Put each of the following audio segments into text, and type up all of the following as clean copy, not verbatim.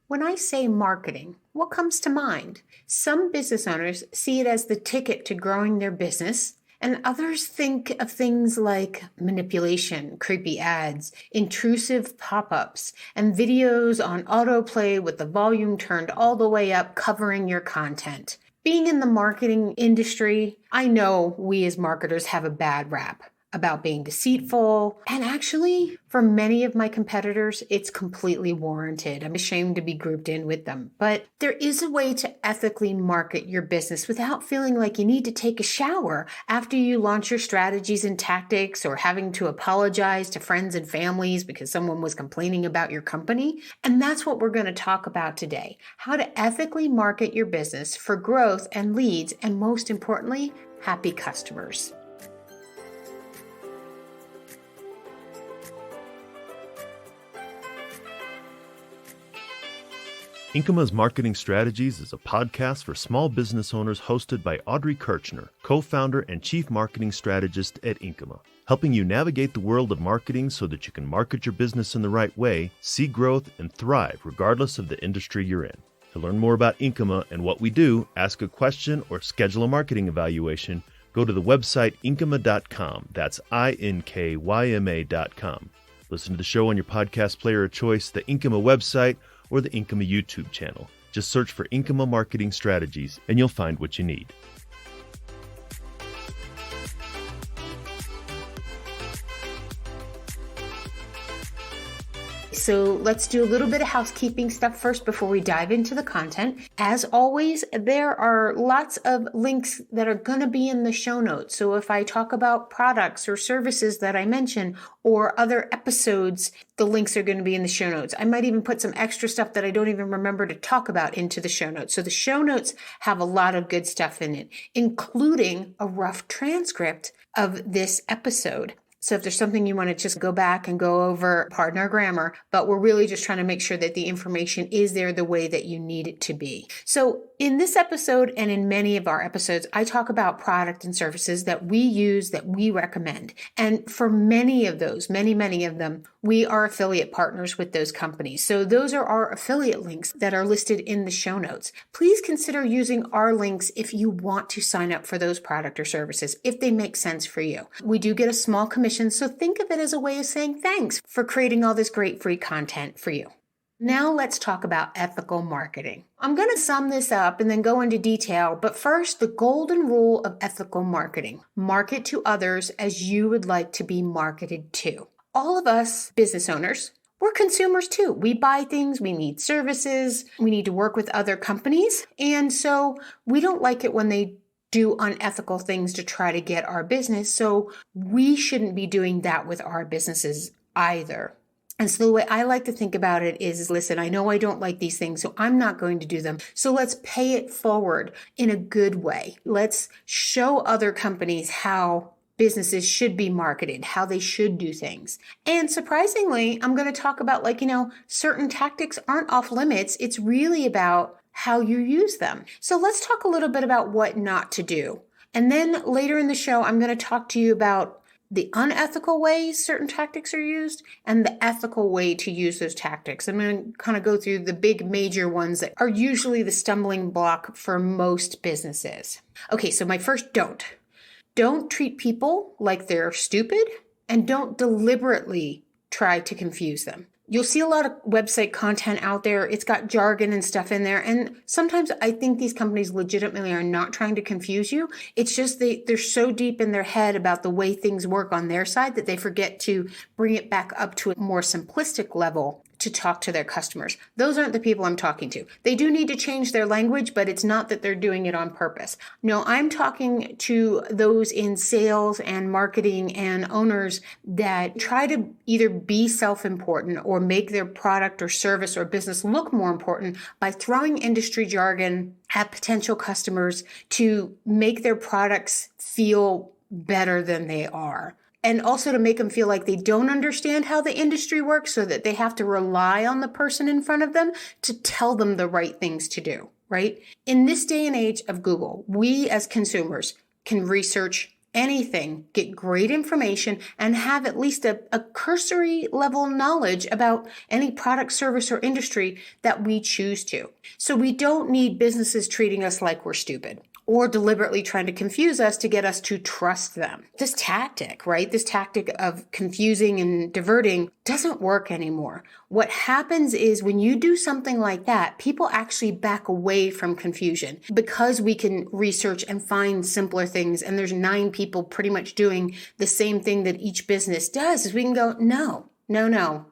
When I say marketing, what comes to mind? Some business owners see it as the ticket to growing their business, and others think of things like manipulation, creepy ads, intrusive pop-ups, and videos on autoplay with the volume turned all the way up covering your content. Being in the marketing industry, I know we as marketers have a bad rap about being deceitful. And actually, for many of my competitors, it's completely warranted. I'm ashamed to be grouped in with them. But there is a way to ethically market your business without feeling like you need to take a shower after you launch your strategies and tactics, or having to apologize to friends and families because someone was complaining about your company. And that's what we're going to talk about today: how to ethically market your business for growth and leads, and most importantly, happy customers. Inkyma's Marketing Strategies is a podcast for small business owners hosted by Audrey Kirchner, co-founder and chief marketing strategist at Inkyma, helping you navigate the world of marketing so that you can market your business in the right way, see growth, and thrive regardless of the industry you're in. To learn more about Inkyma and what we do, ask a question, or schedule a marketing evaluation, go to the website inkyma.com. That's INKYMA.com. Listen to the show on your podcast player of choice, the Inkyma website, or the Inkyma YouTube channel. Just search for Inkyma Marketing Strategies and you'll find what you need. So let's do a little bit of housekeeping stuff first before we dive into the content. As always, there are lots of links that are going to be in the show notes. So if I talk about products or services that I mention or other episodes, the links are going to be in the show notes. I might even put some extra stuff that I don't even remember to talk about into the show notes. So the show notes have a lot of good stuff in it, including a rough transcript of this episode. So if there's something you want to just go back and go over, pardon our grammar, but we're really just trying to make sure that the information is there the way that you need it to be. So in this episode and in many of our episodes, I talk about product and services that we use, that we recommend. And for many of those, many of them, we are affiliate partners with those companies. So those are our affiliate links that are listed in the show notes. Please consider using our links if you want to sign up for those product or services, if they make sense for you. We do get a small commission, so think of it as a way of saying thanks for creating all this great free content for you. Now let's talk about ethical marketing. I'm going to sum this up and then go into detail, but first, the golden rule of ethical marketing: market to others as you would like to be marketed to. All of us business owners, we're consumers too. We buy things, we need services, we need to work with other companies, and so we don't like it when they do unethical things to try to get our business. So we shouldn't be doing that with our businesses either. And so the way I like to think about it is, listen, I know I don't like these things, so I'm not going to do them. So let's pay it forward in a good way. Let's show other companies how businesses should be marketed, how they should do things. And surprisingly, I'm going to talk about certain tactics aren't off limits. It's really about how you use them. So let's talk a little bit about what not to do. And then later in the show, I'm going to talk to you about the unethical ways certain tactics are used and the ethical way to use those tactics. I'm going to kind of go through the big major ones that are usually the stumbling block for most businesses. Okay, so my first don't. Don't treat people like they're stupid, and don't deliberately try to confuse them. You'll see a lot of website content out there. It's got jargon and stuff in there. And sometimes I think these companies legitimately are not trying to confuse you. It's just they're so deep in their head about the way things work on their side that they forget to bring it back up to a more simplistic level to talk to their customers. Those aren't the people I'm talking to. They do need to change their language, but it's not that they're doing it on purpose. No, I'm talking to those in sales and marketing and owners that try to either be self-important or make their product or service or business look more important by throwing industry jargon at potential customers to make their products feel better than they are. And also to make them feel like they don't understand how the industry works, so that they have to rely on the person in front of them to tell them the right things to do, right? In this day and age of Google, we as consumers can research anything, get great information, and have at least a cursory level of knowledge about any product, service, or industry that we choose to. So we don't need businesses treating us like we're stupid or deliberately trying to confuse us to get us to trust them. This tactic, right? This tactic of confusing and diverting doesn't work anymore. What happens is when you do something like that, people actually back away from confusion because we can research and find simpler things. And there's 9 people pretty much doing the same thing that each business does, is we can go, no,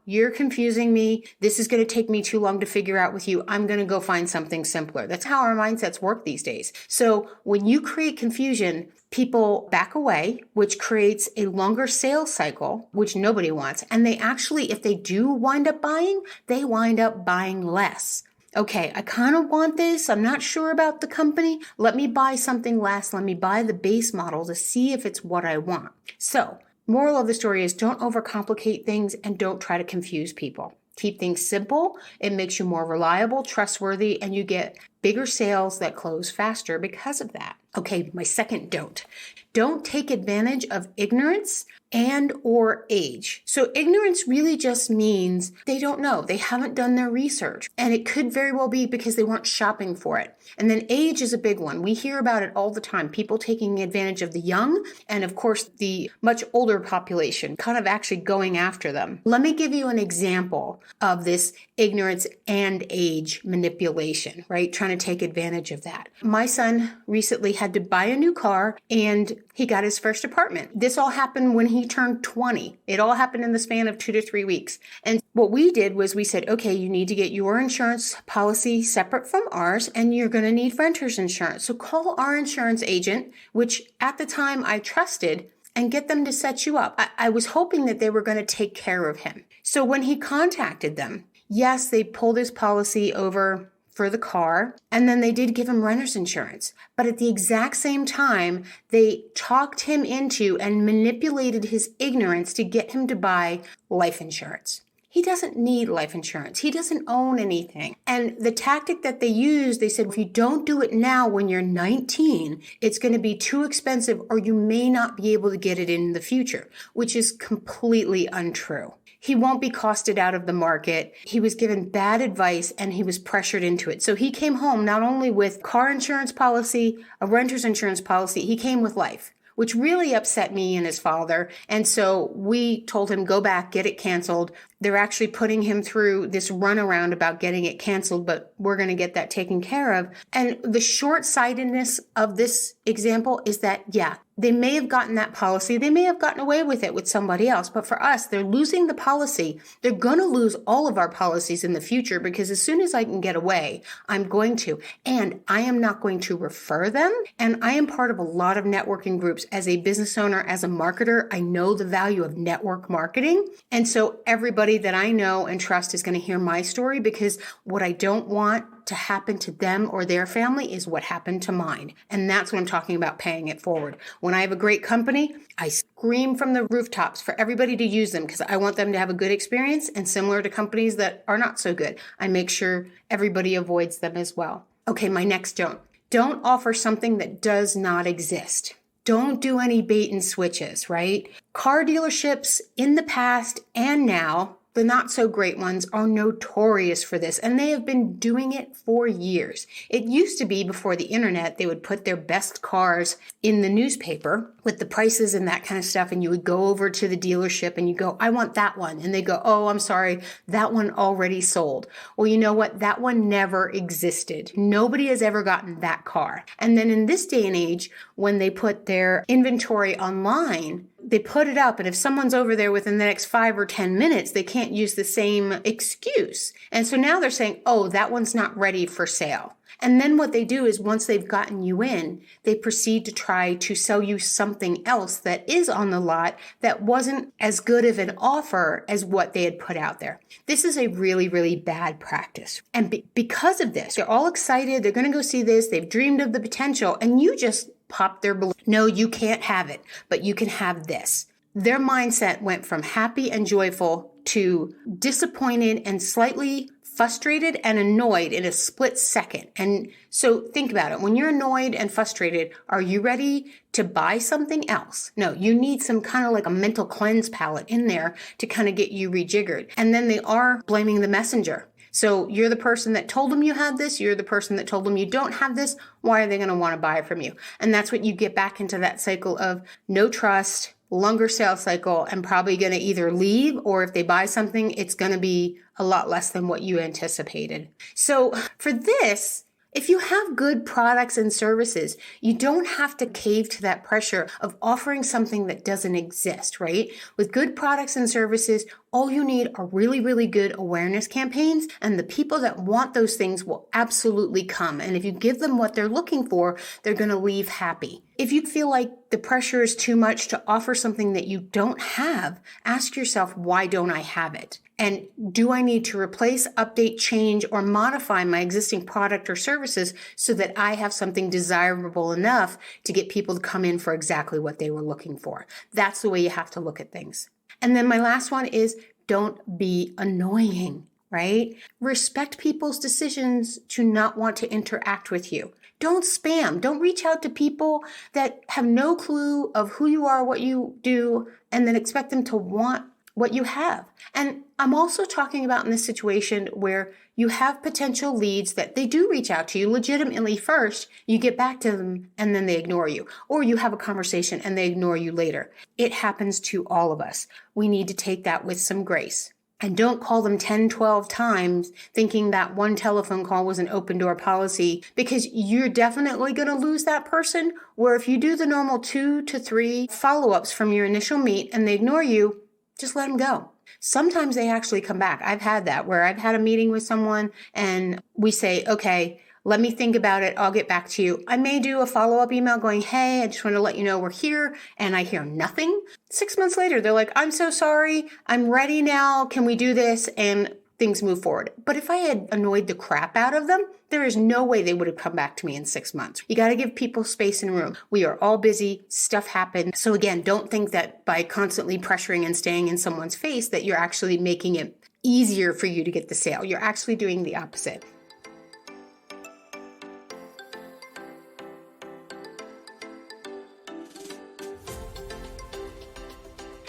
you're confusing me. This is going to take me too long to figure out with you. I'm going to go find something simpler. That's how our mindsets work these days. So when you create confusion, people back away, which creates a longer sales cycle, which nobody wants. And they actually, if they do wind up buying, they wind up buying less. Okay, I kind of want this. I'm not sure about the company. Let me buy something less. Let me buy the base model to see if it's what I want. So, moral of the story is don't overcomplicate things and don't try to confuse people. Keep things simple. It makes you more reliable, trustworthy, and you get bigger sales that close faster because of that. Okay, my second don't. Don't take advantage of ignorance and or age. So ignorance really just means they don't know. They haven't done their research. And it could very well be because they weren't shopping for it. And then age is a big one. We hear about it all the time. People taking advantage of the young and of course the much older population, kind of actually going after them. Let me give you an example of this ignorance and age manipulation, right? Trying to take advantage of that. My son recently had to buy a new car and he got his first apartment. This all happened when he turned 20. It all happened in the span of 2 to 3 weeks. And what we did was we said, okay, you need to get your insurance policy separate from ours, and you're going to need renter's insurance. So call our insurance agent, which at the time I trusted, and get them to set you up. I was hoping that they were going to take care of him. So when he contacted them, yes, they pulled his policy over for the car, and then they did give him renter's insurance. But at the exact same time, they talked him into and manipulated his ignorance to get him to buy life insurance. He doesn't need life insurance. He doesn't own anything. And the tactic that they used, they said, if you don't do it now when you're 19, it's going to be too expensive or you may not be able to get it in the future, which is completely untrue. He won't be costed out of the market. He was given bad advice and he was pressured into it. So he came home not only with car insurance policy, a renter's insurance policy, he came with life, which really upset me and his father. And so we told him, go back, get it canceled. They're actually putting him through this runaround about getting it canceled, but we're going to get that taken care of. And the short-sightedness of this example is that, yeah, they may have gotten that policy. They may have gotten away with it with somebody else. But for us, they're losing the policy. They're going to lose all of our policies in the future because as soon as I can get away, I'm going to. And I am not going to refer them. And I am part of a lot of networking groups. As a business owner, as a marketer, I know the value of network marketing. And so everybody that I know and trust is going to hear my story because what I don't want to happen to them or their family is what happened to mine. And that's what I'm talking about, paying it forward. When I have a great company, I scream from the rooftops for everybody to use them because I want them to have a good experience. And similar to companies that are not so good, I make sure everybody avoids them as well. Okay, my next don't. Don't offer something that does not exist. Don't do any bait and switches, right? Car dealerships in the past and now, the not so great ones, are notorious for this, and they have been doing it for years. It used to be before the internet, they would put their best cars in the newspaper with the prices and that kind of stuff, and you would go over to the dealership and you go, I want that one. And they go, oh, I'm sorry, that one already sold. Well, you know what? That one never existed. Nobody has ever gotten that car. And then in this day and age, when they put their inventory online, they put it up, and if someone's over there within the next 5 or 10 minutes, they can't use the same excuse. And so now they're saying, oh, that one's not ready for sale. And then what they do is once they've gotten you in, they proceed to try to sell you something else that is on the lot that wasn't as good of an offer as what they had put out there. This is a really, really bad practice. And because of this, they're all excited. They're going to go see this. They've dreamed of the potential, and you just pop their balloon. No, you can't have it, but you can have this. Their mindset went from happy and joyful to disappointed and slightly frustrated and annoyed in a split second. And so think about it. When you're annoyed and frustrated, are you ready to buy something else? No, you need some kind of like a mental cleanse palette in there to kind of get you rejiggered. And then they are blaming the messenger. So you're the person that told them you had this. You're the person that told them you don't have this. Why are they going to want to buy it from you? And that's what you get back into that cycle of no trust, longer sales cycle, and probably going to either leave, or if they buy something, it's going to be a lot less than what you anticipated. So for this, if you have good products and services, you don't have to cave to that pressure of offering something that doesn't exist, right? With good products and services, all you need are really, really good awareness campaigns, and the people that want those things will absolutely come. And if you give them what they're looking for, they're going to leave happy. If you feel like the pressure is too much to offer something that you don't have, ask yourself, why don't I have it? And do I need to replace, update, change, or modify my existing product or services so that I have something desirable enough to get people to come in for exactly what they were looking for? That's the way you have to look at things. And then my last one is don't be annoying, right? Respect people's decisions to not want to interact with you. Don't spam. Don't reach out to people that have no clue of who you are, what you do, and then expect them to want what you have. And I'm also talking about in this situation where you have potential leads that they do reach out to you legitimately first, you get back to them and then they ignore you. Or you have a conversation and they ignore you later. It happens to all of us. We need to take that with some grace. And don't call them 10, 12 times thinking that one telephone call was an open door policy, because you're definitely going to lose that person. Where if you do the normal 2 to 3 follow-ups from your initial meet and they ignore you, just let them go. Sometimes they actually come back. I've had that where I've had a meeting with someone and we say, okay, let me think about it. I'll get back to you. I may do a follow-up email going, hey, I just want to let you know we're here, and I hear nothing. 6 months later, they're like, I'm so sorry. I'm ready now. Can we do this? And things move forward. But if I had annoyed the crap out of them, there is no way they would have come back to me in 6 months. You got to give people space and room. We are all busy. Stuff happens. So again, don't think that by constantly pressuring and staying in someone's face that you're actually making it easier for you to get the sale. You're actually doing the opposite.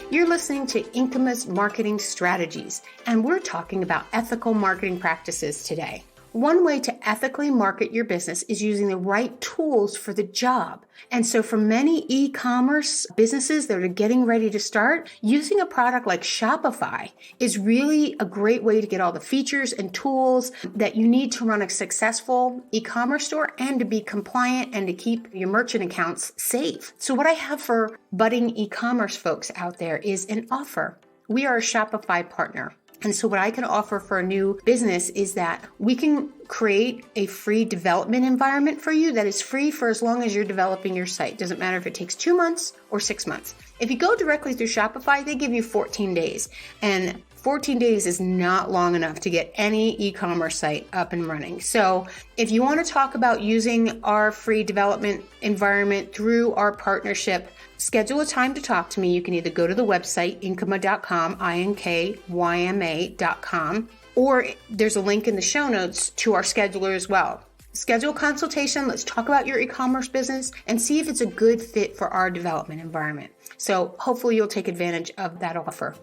You're listening to Inkyma's Marketing Strategies, and we're talking about ethical marketing practices today. One way to ethically market your business is using the right tools for the job. And so for many e-commerce businesses that are getting ready to start, using a product like Shopify is really a great way to get all the features and tools that you need to run a successful e-commerce store and to be compliant and to keep your merchant accounts safe. So what I have for budding e-commerce folks out there is an offer. We are a Shopify partner. And so what I can offer for a new business is that we can create a free development environment for you that is free for as long as you're developing your site. Doesn't matter if it takes 2 months or 6 months. If you go directly through Shopify, they give you 14 days. And 14 days is not long enough to get any e-commerce site up and running. So if you want to talk about using our free development environment through our partnership, schedule a time to talk to me. You can either go to the website, inkyma.com, inkyma.com, or there's a link in the show notes to our scheduler as well. Schedule a consultation. Let's talk about your e-commerce business and see if it's a good fit for our development environment. So hopefully you'll take advantage of that offer.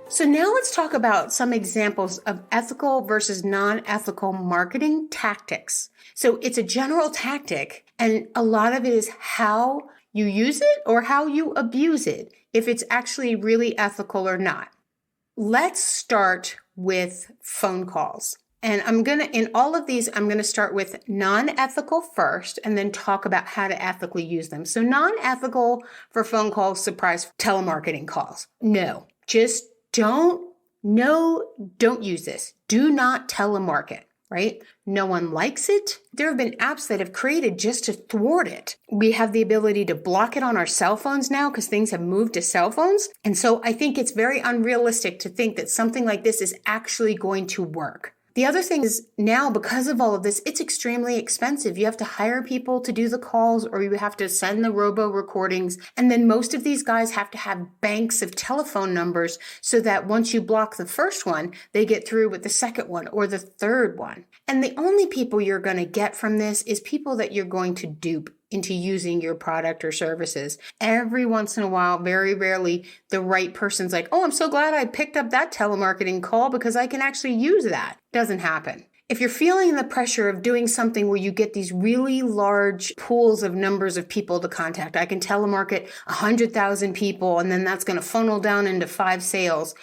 So now let's talk about some examples of ethical versus non-ethical marketing tactics. So it's a general tactic, and a lot of it is how you use it or how you abuse it, if it's actually really ethical or not. Let's start with phone calls. And in all of these, I'm going to start with non-ethical first and then talk about how to ethically use them. So non-ethical for phone calls, surprise telemarketing calls. Don't use this. Do not telemarket, right? No one likes it. There have been apps that have created just to thwart it. We have the ability to block it on our cell phones now because things have moved to cell phones. And so I think it's very unrealistic to think that something like this is actually going to work. The other thing is now, because of all of this, it's extremely expensive. You have to hire people to do the calls, or you have to send the robo recordings. And then most of these guys have to have banks of telephone numbers so that once you block the first one, they get through with the second one or the third one. And the only people you're going to get from this is people that you're going to dupe into using your product or services. Every once in a while, very rarely, the right person's like, oh, I'm so glad I picked up that telemarketing call because I can actually use that. Doesn't happen. If you're feeling the pressure of doing something where you get these really large pools of numbers of people to contact, I can telemarket 100,000 people and then that's going to funnel down into 5 sales.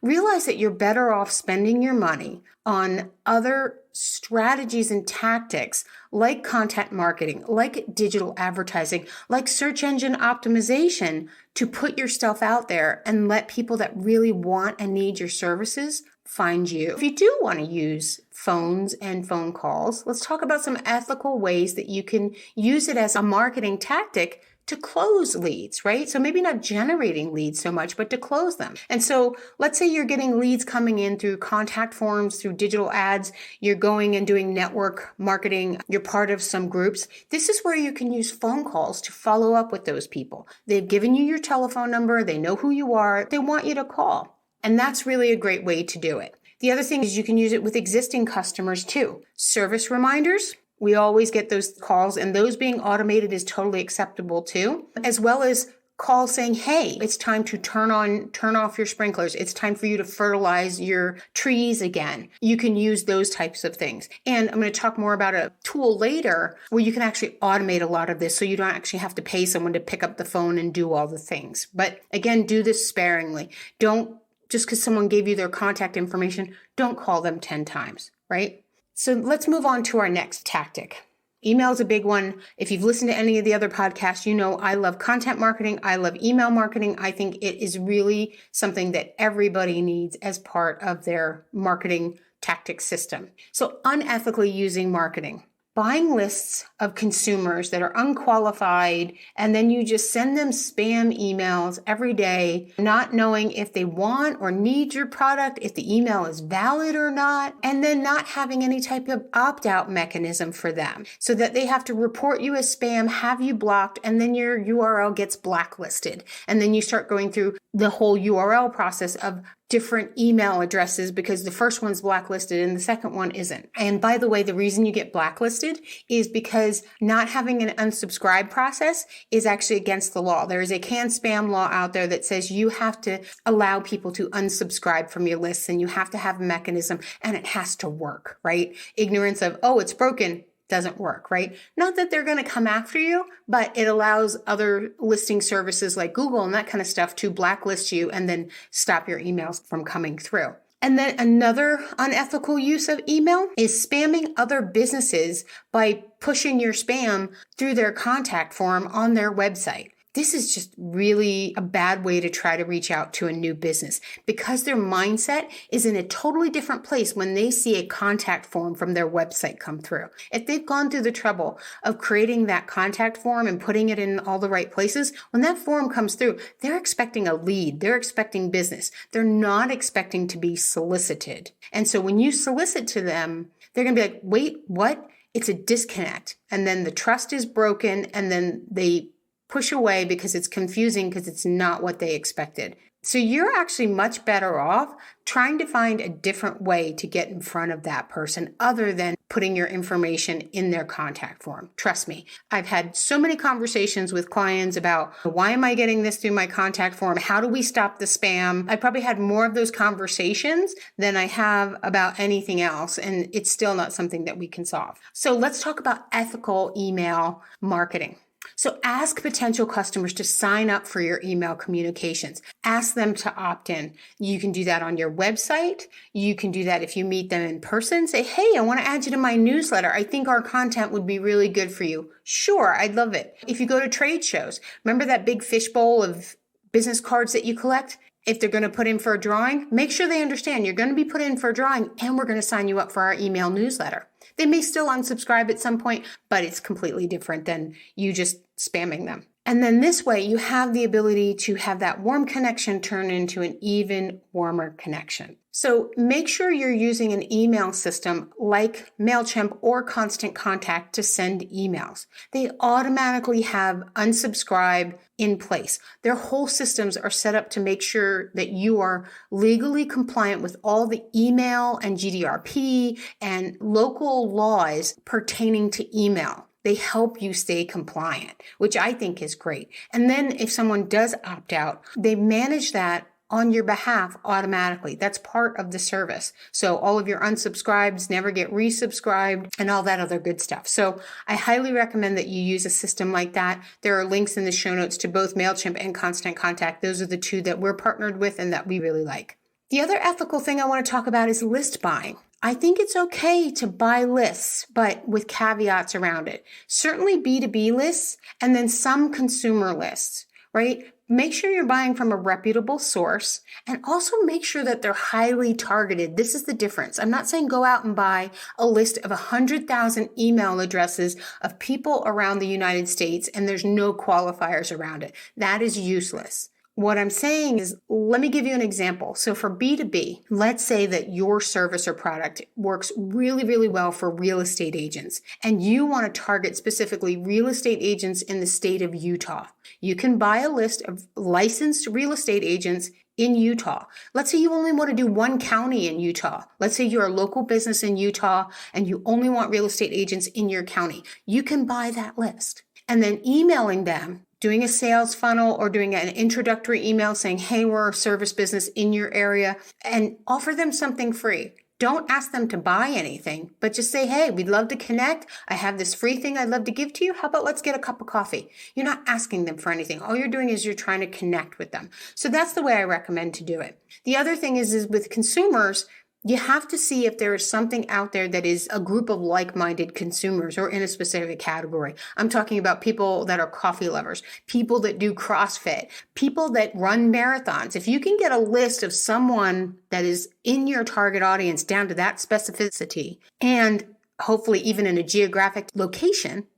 Realize that you're better off spending your money on other strategies and tactics like content marketing, like digital advertising, like search engine optimization to put your stuff out there and let people that really want and need your services find you. If you do want to use phones and phone calls, let's talk about some ethical ways that you can use it as a marketing tactic to close leads, right? So maybe not generating leads so much, but to close them. And so let's say you're getting leads coming in through contact forms, through digital ads, you're going and doing network marketing, you're part of some groups. This is where you can use phone calls to follow up with those people. They've given you your telephone number, they know who you are, they want you to call. And that's really a great way to do it. The other thing is you can use it with existing customers too. Service reminders. We always get those calls, and those being automated is totally acceptable too, as well as calls saying, hey, it's time to turn off your sprinklers. It's time for you to fertilize your trees again. You can use those types of things. And I'm going to talk more about a tool later where you can actually automate a lot of this so you don't actually have to pay someone to pick up the phone and do all the things. But again, do this sparingly. Don't, just because someone gave you their contact information, don't call them 10 times, right? So let's move on to our next tactic. Email is a big one. If you've listened to any of the other podcasts, you know I love content marketing. I love email marketing. I think it is really something that everybody needs as part of their marketing tactic system. So unethically using marketing. Buying lists of consumers that are unqualified, and then you just send them spam emails every day, not knowing if they want or need your product, if the email is valid or not, and then not having any type of opt-out mechanism for them so that they have to report you as spam, have you blocked, and then your URL gets blacklisted. And then you start going through the whole URL process of different email addresses because the first one's blacklisted and the second one isn't. And by the way, the reason you get blacklisted is because not having an unsubscribe process is actually against the law. There is a can spam law out there that says you have to allow people to unsubscribe from your lists and you have to have a mechanism and it has to work, right? Ignorance of, oh, it's broken, doesn't work, right? Not that they're going to come after you, but it allows other listing services like Google and that kind of stuff to blacklist you and then stop your emails from coming through. And then another unethical use of email is spamming other businesses by pushing your spam through their contact form on their website. This is just really a bad way to try to reach out to a new business because their mindset is in a totally different place when they see a contact form from their website come through. If they've gone through the trouble of creating that contact form and putting it in all the right places, when that form comes through, they're expecting a lead. They're expecting business. They're not expecting to be solicited. And so when you solicit to them, they're going to be like, wait, what? It's a disconnect. And then the trust is broken and then they push away because it's confusing because it's not what they expected. So you're actually much better off trying to find a different way to get in front of that person other than putting your information in their contact form. Trust me, I've had so many conversations with clients about why am I getting this through my contact form? How do we stop the spam? I probably had more of those conversations than I have about anything else, and it's still not something that we can solve. So let's talk about ethical email marketing. So ask potential customers to sign up for your email communications. Ask them to opt in. You can do that on your website. You can do that if you meet them in person. Say, hey, I want to add you to my newsletter. I think our content would be really good for you. Sure, I'd love it. If you go to trade shows, remember that big fishbowl of business cards that you collect? If they're going to put in for a drawing, make sure they understand you're going to be put in for a drawing and we're going to sign you up for our email newsletter. They may still unsubscribe at some point, but it's completely different than you just spamming them. And then this way, you have the ability to have that warm connection turn into an even warmer connection. So make sure you're using an email system like MailChimp or Constant Contact to send emails. They automatically have unsubscribe in place. Their whole systems are set up to make sure that you are legally compliant with all the email and GDPR and local laws pertaining to email. They help you stay compliant, which I think is great. And then if someone does opt out, they manage that on your behalf automatically. That's part of the service. So all of your unsubscribes never get resubscribed and all that other good stuff. So I highly recommend that you use a system like that. There are links in the show notes to both MailChimp and Constant Contact. Those are the two that we're partnered with and that we really like. The other ethical thing I want to talk about is list buying. I think it's okay to buy lists, but with caveats around it. Certainly B2B lists and then some consumer lists, right? Make sure you're buying from a reputable source and also make sure that they're highly targeted. This is the difference. I'm not saying go out and buy a list of 100,000 email addresses of people around the United States and there's no qualifiers around it. That is useless. What I'm saying is, let me give you an example. So for B2B, let's say that your service or product works really, really well for real estate agents, and you want to target specifically real estate agents in the state of Utah. You can buy a list of licensed real estate agents in Utah. Let's say you only want to do one county in Utah. Let's say you're a local business in Utah and you only want real estate agents in your county. You can buy that list and then emailing them, doing a sales funnel or doing an introductory email saying, hey, we're a service business in your area, and offer them something free. Don't ask them to buy anything, but just say, hey, we'd love to connect. I have this free thing I'd love to give to you. How about let's get a cup of coffee? You're not asking them for anything. All you're doing is you're trying to connect with them. So that's the way I recommend to do it. The other thing is with consumers, you have to see if there is something out there that is a group of like-minded consumers or in a specific category. I'm talking about people that are coffee lovers, people that do CrossFit, people that run marathons. If you can get a list of someone that is in your target audience down to that specificity and hopefully even in a geographic location,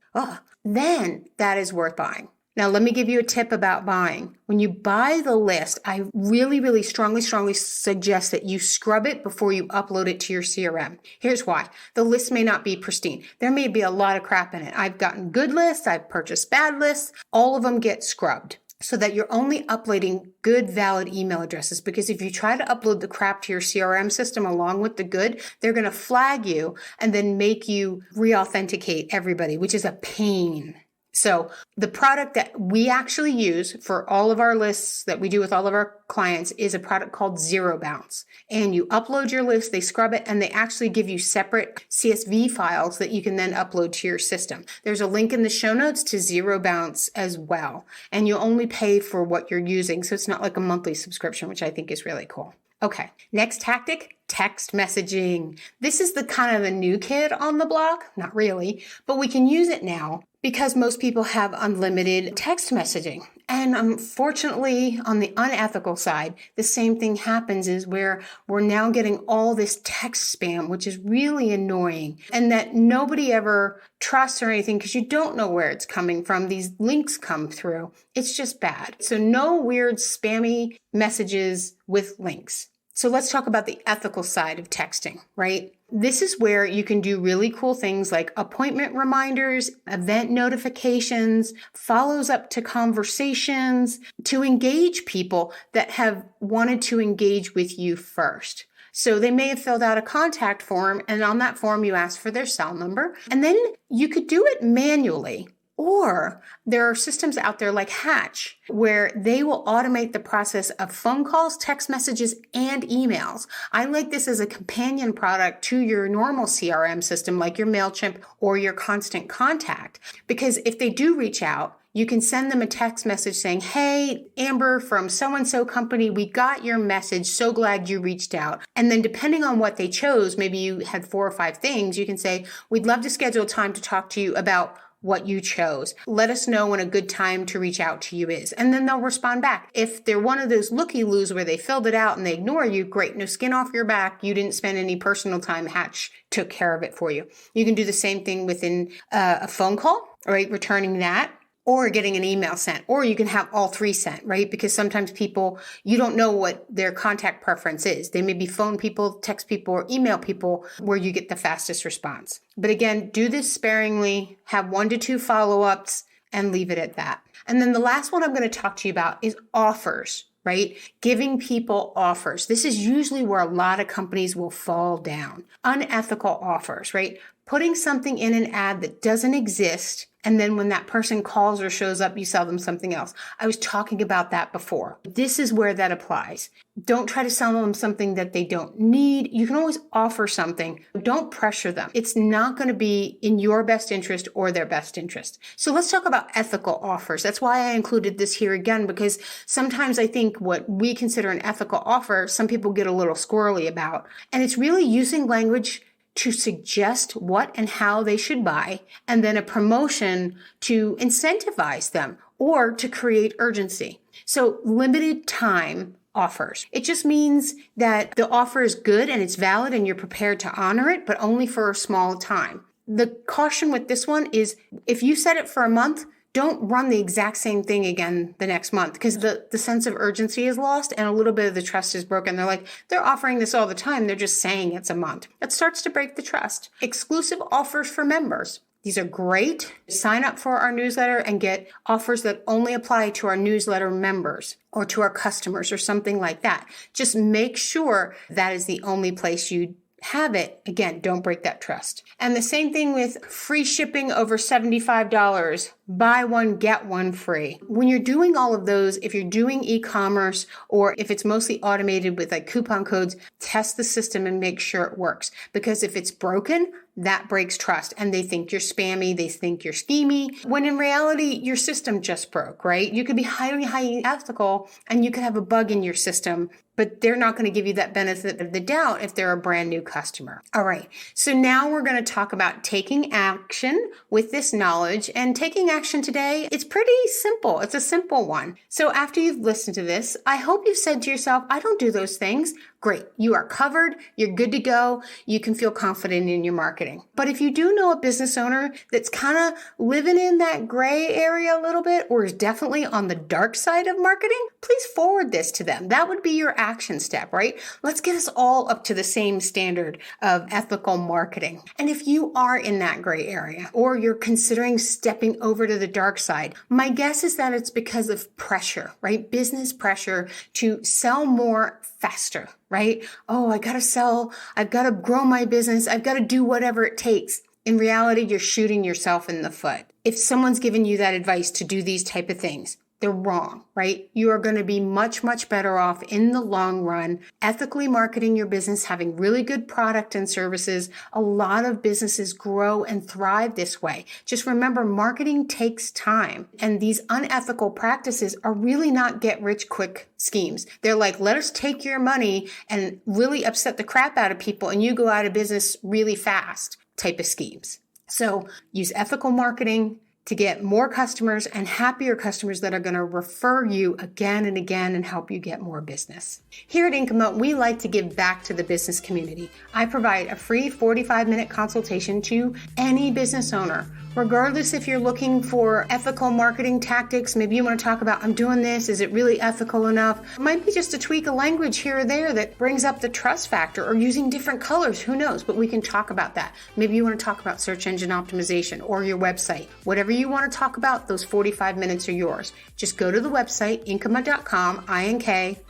then that is worth buying. Now, let me give you a tip about buying. When you buy the list, I really, really strongly suggest that you scrub it before you upload it to your CRM. Here's why. The list may not be pristine. There may be a lot of crap in it. I've gotten good lists. I've purchased bad lists. All of them get scrubbed so that you're only uploading good, valid email addresses. Because if you try to upload the crap to your CRM system along with the good, they're going to flag you and then make you re-authenticate everybody, which is a pain. So the product that we actually use for all of our lists that we do with all of our clients is a product called Zero Bounce. And you upload your list, they scrub it, and they actually give you separate CSV files that you can then upload to your system. There's a link in the show notes to Zero Bounce as well. And you only pay for what you're using. So it's not like a monthly subscription, which I think is really cool. Okay, next tactic, text messaging. This is the kind of the new kid on the block. Not really, but we can use it now because most people have unlimited text messaging. And unfortunately, on the unethical side, the same thing happens is where we're now getting all this text spam, which is really annoying, and that nobody ever trusts or anything because you don't know where it's coming from. These links come through. It's just bad. So no weird spammy messages with links. So let's talk about the ethical side of texting, right? This is where you can do really cool things like appointment reminders, event notifications, follows up to conversations to engage people that have wanted to engage with you first. So they may have filled out a contact form, and on that form you ask for their cell number, and then you could do it manually. Or there are systems out there like Hatch where they will automate the process of phone calls, text messages, and emails. I like this as a companion product to your normal CRM system like your MailChimp or your Constant Contact. Because if they do reach out, you can send them a text message saying, hey, Amber from so-and-so company, we got your message. So glad you reached out. And then depending on what they chose, maybe you had 4 or 5 things, you can say, we'd love to schedule time to talk to you about what you chose. Let us know when a good time to reach out to you is. And then they'll respond back. If they're one of those looky-loos where they filled it out and they ignore you, great, no skin off your back. You didn't spend any personal time. Hatch took care of it for you. You can do the same thing within a phone call, right? Returning that. or getting an email sent, or you can have all three sent, right? Because sometimes people, you don't know what their contact preference is. They may be phone people, text people, or email people where you get the fastest response. But again, do this sparingly, have 1 to 2 follow-ups, and leave it at that. And then the last one I'm going to talk to you about is offers, right? Giving people offers. This is usually where a lot of companies will fall down. Unethical offers, right? Putting something in an ad that doesn't exist, and then when that person calls or shows up, you sell them something else. I was talking about that before. This is where that applies. Don't try to sell them something that they don't need. You can always offer something. Don't pressure them. It's not going to be in your best interest or their best interest. So let's talk about ethical offers. That's why I included this here again, because sometimes I think what we consider an ethical offer, some people get a little squirrely about. And it's really using language to suggest what and how they should buy, and then a promotion to incentivize them or to create urgency. So limited time offers. It just means that the offer is good and it's valid and you're prepared to honor it, but only for a small time. The caution with this one is if you set it for a month, don't run the exact same thing again the next month, because the sense of urgency is lost and a little bit of the trust is broken. They're offering this all the time. They're just saying it's a month. That starts to break the trust. Exclusive offers for members. These are great. Sign up for our newsletter and get offers that only apply to our newsletter members or to our customers or something like that. Just make sure that is the only place you have it. Again, don't break that trust. And the same thing with free shipping over $75, buy one, get one free. When you're doing all of those, if you're doing e-commerce or if it's mostly automated with like coupon codes, test the system and make sure it works. Because if it's broken, that breaks trust and they think you're spammy, they think you're schemy, when in reality, your system just broke, right? You could be highly ethical and you could have a bug in your system, but they're not going to give you that benefit of the doubt if they're a brand new customer. All right. So now we're going to talk about taking action with this knowledge, and taking action today, it's pretty simple. It's a simple one. So after you've listened to this, I hope you've said to yourself, I don't do those things. Great. You are covered. You're good to go. You can feel confident in your marketing. But if you do know a business owner that's kind of living in that gray area a little bit, or is definitely on the dark side of marketing, please forward this to them. That would be your action step, right? Let's get us all up to the same standard of ethical marketing. And if you are in that gray area, or you're considering stepping over to the dark side, my guess is that it's because of pressure, right? Business pressure to sell more faster, right? Oh, I got to sell. I've got to grow my business. I've got to do whatever it takes. In reality, you're shooting yourself in the foot. If someone's giving you that advice to do these type of things, they're wrong, right? You are going to be much, much better off in the long run, ethically marketing your business, having really good product and services. A lot of businesses grow and thrive this way. Just remember, marketing takes time, and these unethical practices are really not get rich quick schemes. They're like, let us take your money and really upset the crap out of people, and you go out of business really fast type of schemes. So use ethical marketing to get more customers and happier customers that are going to refer you again and again and help you get more business. Here at Inkyma, we like to give back to the business community. I provide a free 45-minute consultation to any business owner. Regardless if you're looking for ethical marketing tactics, maybe you want to talk about, I'm doing this, is it really ethical enough? It might be just to tweak a language here or there that brings up the trust factor, or using different colors, who knows, but we can talk about that. Maybe you want to talk about search engine optimization or your website. Whatever you want to talk about, those 45 minutes are yours. Just go to the website, Inkyma.com,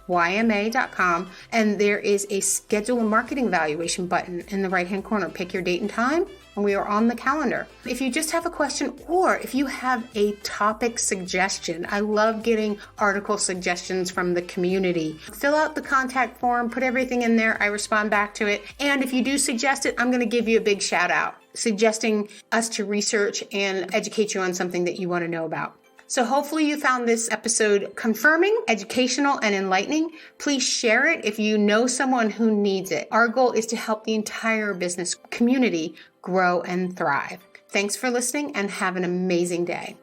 INKYMA.com, and there is a schedule a marketing evaluation button in the right-hand corner. Pick your date and time, and we are on the calendar. If you just have a question, or if you have a topic suggestion, I love getting article suggestions from the community. Fill out the contact form, put everything in there. I respond back to it. And if you do suggest it, I'm going to give you a big shout out, suggesting us to research and educate you on something that you want to know about. So hopefully you found this episode confirming, educational, and enlightening. Please share it if you know someone who needs it. Our goal is to help the entire business community grow and thrive. Thanks for listening, and have an amazing day.